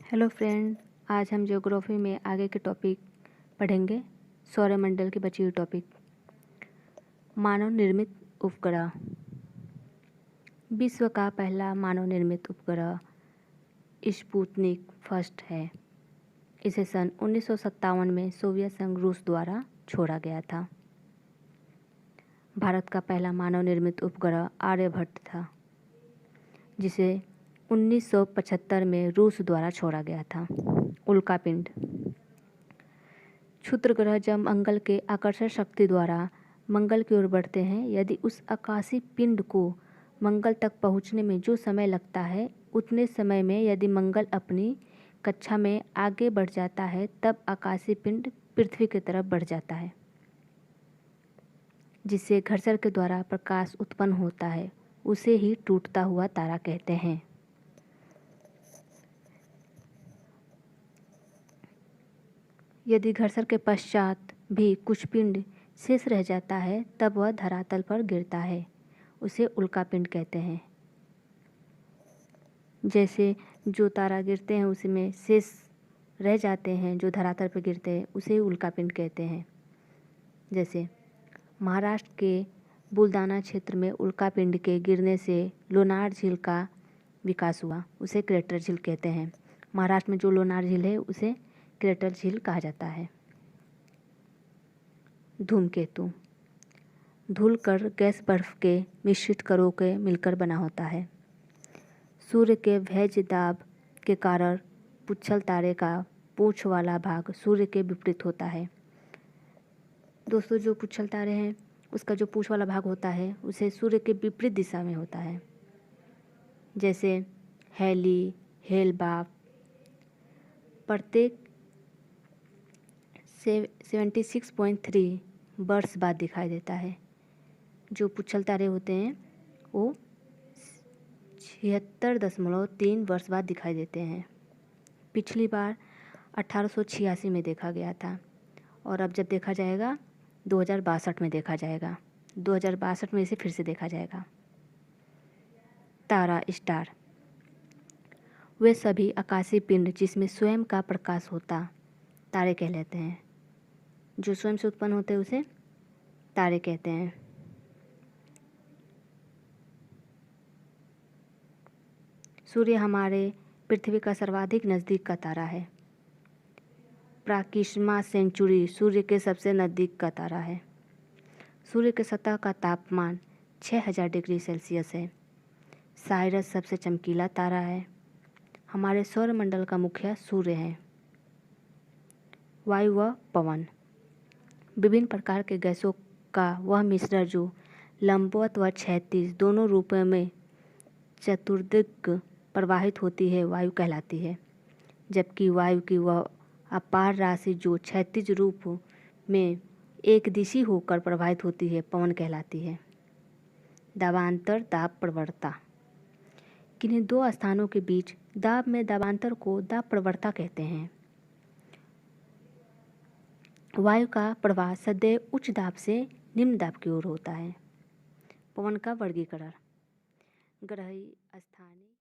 Hello friend, आज हम geography में आगे के टॉपिक पढ़ेंगे। सौरमंडल की बची हुई टॉपिक। मानव निर्मित उपग्रह। विश्व का पहला मानव निर्मित उपग्रह स्पुतनिक फर्स्ट है। इसे सन 1957 में सोवियत संघ रूस द्वारा छोड़ा गया था। भारत का पहला मानव निर्मित उपग्रह आर्यभट्ट था, जिसे 1975 में रूस द्वारा छोड़ा गया था। उल्कापिंड। क्षुद्र ग्रह जब मंगल के आकर्षण शक्ति द्वारा मंगल की ओर बढ़ते हैं, यदि उस आकाशीय पिंड को मंगल तक पहुंचने में जो समय लगता है, उतने समय में यदि मंगल अपनी कक्षा में आगे बढ़ जाता है, तब आकाशीय पिंड पृथ्वी की तरफ बढ़ जाता है, जिससे घर्षण के द्वारा प्रकाश उत्पन्न होता है। उसे ही टूटता हुआ तारा कहते हैं। यदि घर्षण के पश्चात भी कुछ पिंड शेष रह जाता है, तब वह धरातल पर गिरता है। उसे उल्कापिंड कहते हैं। जैसे जो तारा गिरते हैं उसमें शेष रह जाते हैं, जो धरातल पर गिरते हैं, उसे उल्कापिंड कहते हैं। जैसे महाराष्ट्र के बुलदाना क्षेत्र में उल्कापिंड के गिरने से लोनार झील का विकास हुआ। उसे क्रेटर झील कहते हैं। महाराष्ट्र में जो लोनार झील है, उसे क्रेटर झील कहा जाता है। धूमकेतु। धूलकण गैस बर्फ के मिश्रित कणों के मिलकर बना होता है। सूर्य के भैज दाब के कारण पुच्छल तारे का पूंछ वाला भाग सूर्य के विपरीत होता है। दोस्तों, जो पुच्छल तारे हैं उसका जो पूंछ वाला भाग होता है, उसे सूर्य के विपरीत दिशा में होता है। जैसे हैली, हेलबाफ। प्रत्येक 76.3 वर्ष बाद दिखाई देता है। जो पुच्छल तारे होते हैं वो 76.3 वर्ष बाद दिखाई देते हैं। पिछली बार 1886 में देखा गया था, और अब जब देखा जाएगा 2062 में देखा जाएगा। 2062 में इसे फिर से देखा जाएगा। तारा, स्टार। वे सभी आकाशीय पिंड जिसमें स्वयं का प्रकाश होता तारे कहलाते हैं। जो स्वयं से उत्पन्न होते हैं उसे तारे कहते हैं। सूर्य हमारे पृथ्वी का सर्वाधिक नज़दीक का तारा है। प्राकिस्मा सेंचुरी सूर्य के सबसे नज़दीक का तारा है। सूर्य के सतह का तापमान 6000 डिग्री सेल्सियस है। साइरस सबसे चमकीला तारा है। हमारे सौरमंडल का मुखिया सूर्य है। वायु व पवन। विभिन्न प्रकार के गैसों का वह मिश्रण जो लंबवत व क्षैतिज दोनों रूपों में चतुर्दिक प्रवाहित होती है, वायु कहलाती है। जबकि वायु की वह अपार राशि जो क्षैतिज रूप में एक दिशी होकर प्रवाहित होती है, पवन कहलाती है। दाबांतर, दाब प्रवणता। किन्हीं दो स्थानों के बीच दाब में दाबांतर को दाब प्रवणता कहते हैं। वायु का प्रवाह सदैव उच्च दाब से निम्न दाब की ओर होता है। पवन का वर्गीकरण। ग्रही, स्थानीय